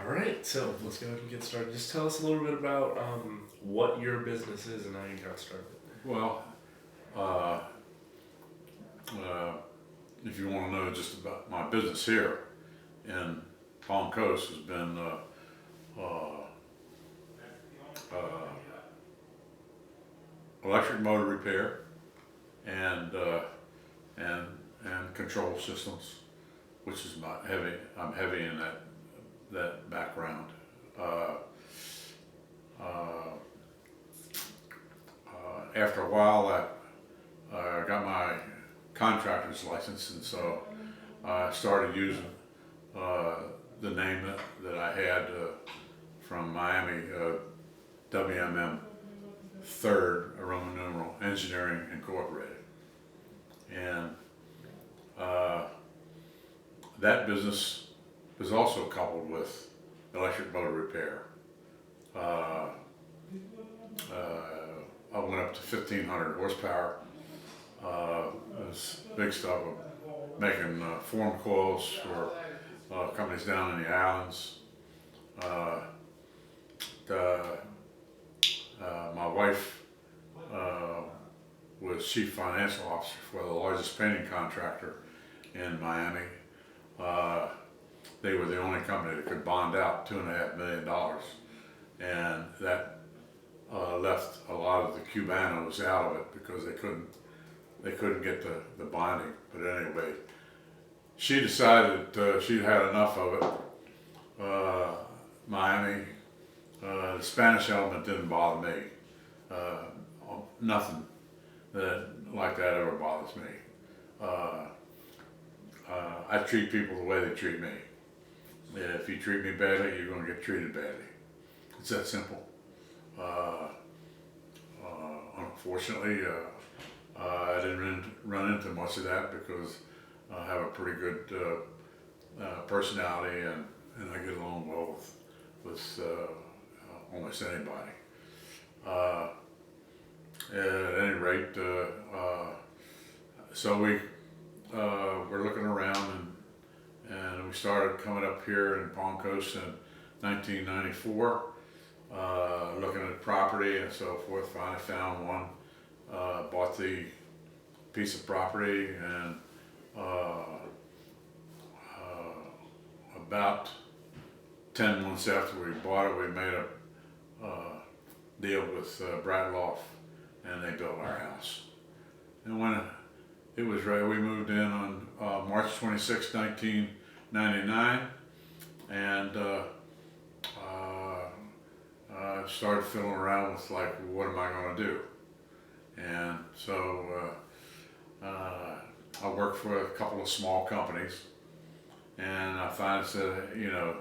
All right, so let's go ahead and get started. Just tell us a little bit about what your business is and how you got started. Well, uh, uh, if you want to know just about my business here in Palm Coast, has been uh, electric motor repair and and and control systems, which is my heavy. I'm heavy in that background. Uh, uh, After a while, I got my contractor's license, and so I started using the name that I had from Miami, WMM, third, a Roman numeral, Engineering Incorporated. And that business was also coupled with electric motor repair. I went up to 1,500 horsepower. It was big stuff, making form coils for companies down in the islands. My wife was chief financial officer for the largest painting contractor in Miami. They were the only company that could bond out $2.5 million, and that left a lot of the Cubanos out of it because they couldn't get the bonding. But anyway, she decided she'd had enough of it. Miami, the Spanish element didn't bother me. Nothing like that ever bothers me. I treat people the way they treat me. If you treat me badly, you're going to get treated badly. It's that simple. Unfortunately, I didn't run into much of that because I have a pretty good personality, and I get along well with almost anybody. At any rate, so we were looking around, and we started coming up here in Palm Coast in 1994. Looking at property and so forth, finally found one, bought the piece of property, and about 10 months after we bought it, we made a deal with Bradloff, and they built our house. And when it was ready, we moved in on March 26, 1999, and started fiddling around with, like, what am I going to do? And so I worked for a couple of small companies, and I finally said, you know,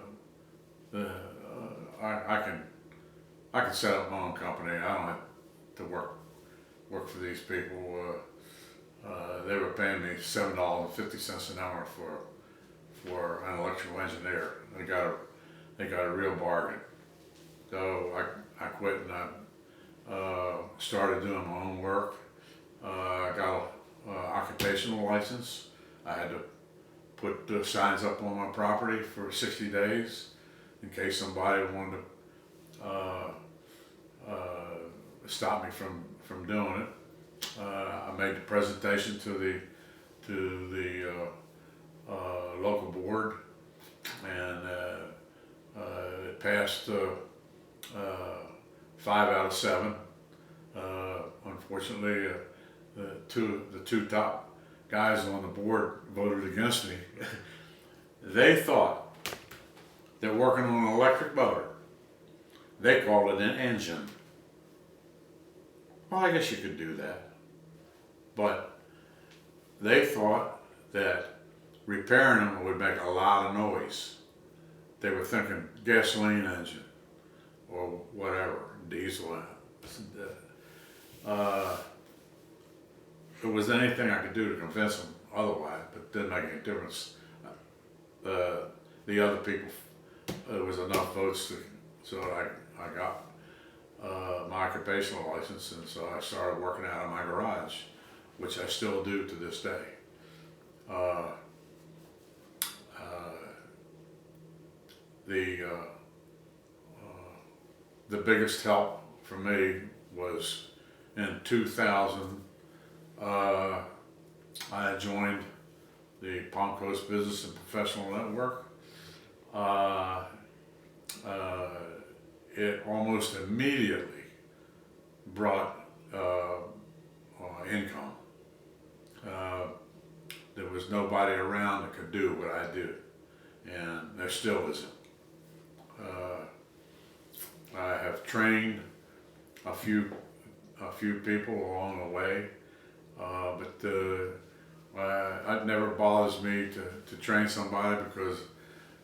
I can set up my own company. I don't have to work for these people. They were paying me $7.50 an hour for an electrical engineer. They got a real bargain. So I quit, and I started doing my own work. I got an occupational license. I had to put signs up on my property for 60 days in case somebody wanted to stop me from doing it. I made the presentation to the local board, and it passed 5 out of 7. Unfortunately, the two top guys on the board voted against me. They thought that working on an electric motor, they called it an engine. Well, I guess you could do that, but they thought that repairing them would make a lot of noise. They were thinking gasoline engine or whatever, diesel. If it was anything I could do to convince them otherwise, but it didn't make any difference. The other people, there was enough votes so I got my occupational license, and so I started working out of my garage, which I still do to this day. the the biggest help for me was in 2000. I joined the Palm Coast Business and Professional Network. It almost immediately brought income. There was nobody around that could do what I do, and there still isn't. I have trained a few people along the way, but it never bothers me to train somebody, because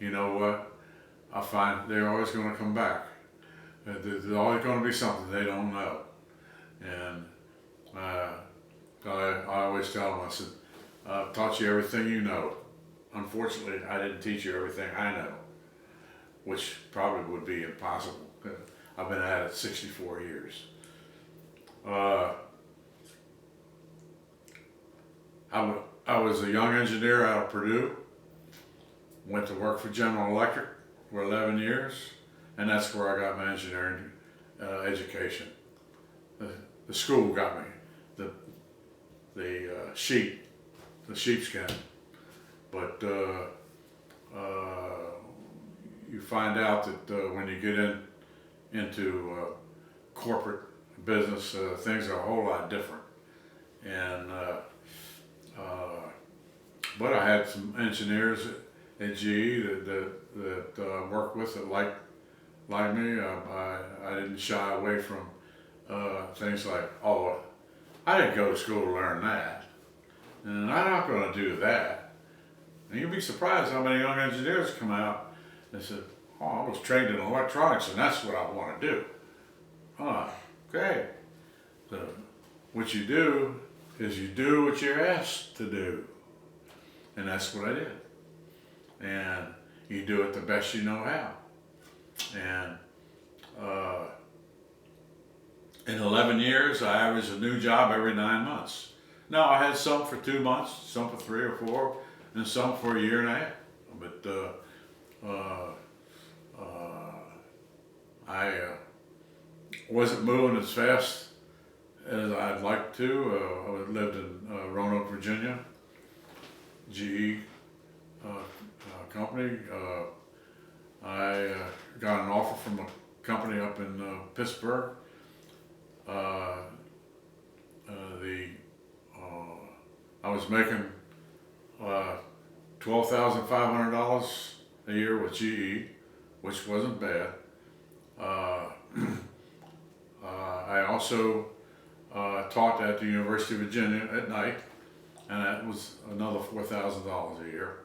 you know what? I find they're always going to come back. There's always going to be something they don't know, and I always tell them, I said, I've taught you everything you know. Unfortunately, I didn't teach you everything I know, which probably would be impossible. I've been at it 64 years. I was a young engineer out of Purdue, went to work for General Electric for 11 years, and that's where I got my engineering education. The school got me the sheepskin, but you find out that when you get into corporate business, things are a whole lot different. And but I had some engineers at GE that worked with that liked me. I didn't shy away from things like, oh, I didn't go to school to learn that, and I'm not going to do that. And you'd be surprised how many young engineers come out and say, oh, I was trained in electronics and that's what I want to do. Oh, okay. So what you do is you do what you're asked to do. And that's what I did. And you do it the best you know how. And in 11 years, I averaged a new job every 9 months. Now, I had some for 2 months, some for 3 or 4, and some for a year and a half. But I wasn't moving as fast as I'd like to. I lived in Roanoke, Virginia, GE company. I got an offer from a company up in Pittsburgh. I was making $12,500 a year with GE, which wasn't bad. I also taught at the University of Virginia at night, and that was another $4,000 a year.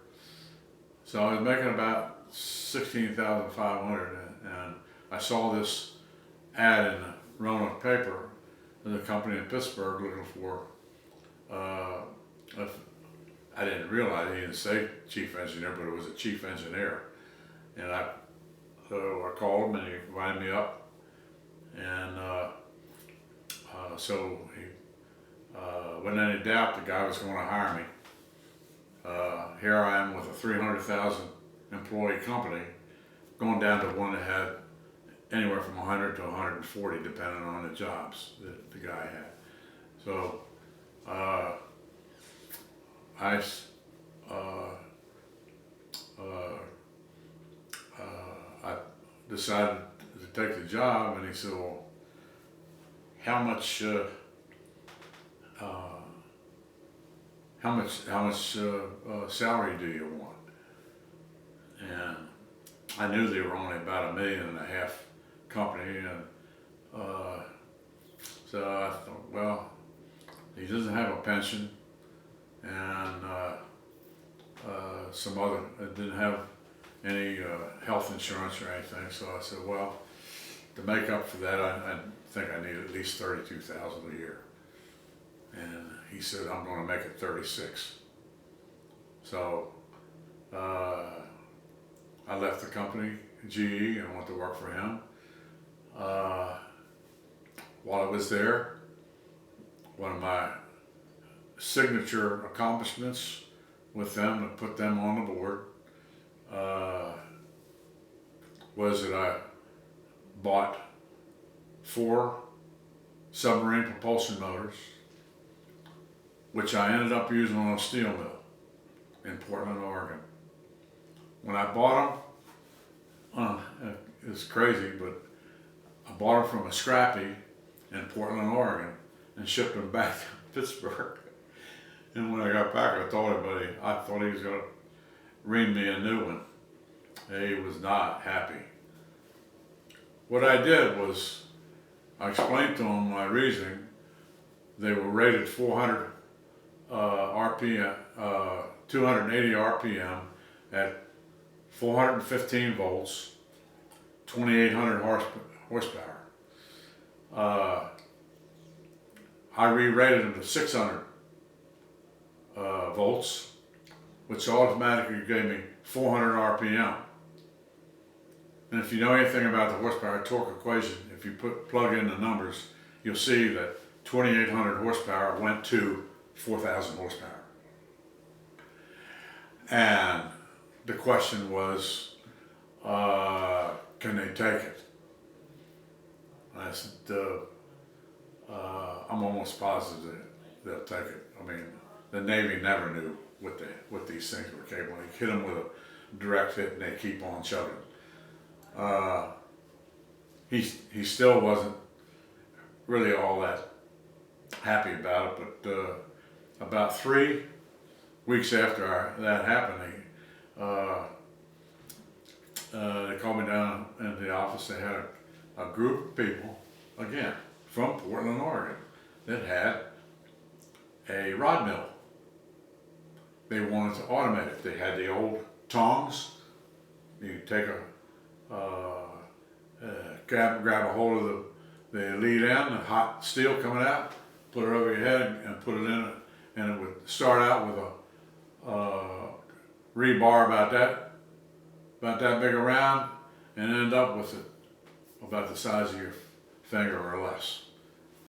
So I was making about $16,500, and I saw this ad in the Roanoke paper. There's a company in Pittsburgh looking for. I didn't realize, he didn't say chief engineer, but it was a chief engineer, and so I called him and he invited me up, and so he wasn't any doubt the guy was going to hire me. Here I am with a 300,000 employee company, going down to one that had anywhere from 100 to 140, depending on the jobs that the guy had. So I decided to take the job, and he said, well, how much salary do you want? And I knew they were only about $1.5 million company, and so I thought, well, he doesn't have a pension, and some other, didn't have any health insurance or anything. So I said, well, to make up for that, I think I need at least $32,000 a year. And he said, I'm going to make it 36. So I left the company, GE, and went to work for him. While I was there, one of my signature accomplishments with them to put them on the board was that I bought 4 submarine propulsion motors, which I ended up using on a steel mill in Portland, Oregon. When I bought them, it's crazy, but I bought them from a scrappy in Portland, Oregon, and shipped them back to Pittsburgh. And when I got back, I thought he was gonna ream me a new one. He was not happy. What I did was, I explained to him my reasoning. They were rated 400 RPM, 280 RPM at 415 volts, 2,800 horsepower. I re-rated them to 600 volts, which automatically gave me 400 RPM. And if you know anything about the horsepower torque equation, if you plug in the numbers, you'll see that 2,800 horsepower went to 4,000 horsepower. And the question was, can they take it? I said, I'm almost positive they'll take it. I mean, the Navy never knew what these things were capable of. You hit them with a direct hit and they keep on chugging. He still wasn't really all that happy about it, but about 3 weeks after that happened, they called me down in the office. They had a group of people, again, from Portland, Oregon, that had a rod mill. They wanted to automate it. They had the old tongs. You take grab a hold of the lead end, the hot steel coming out, put it over your head and put it in it, and it would start out with a rebar about that big around, and end up with it about the size of your finger or less.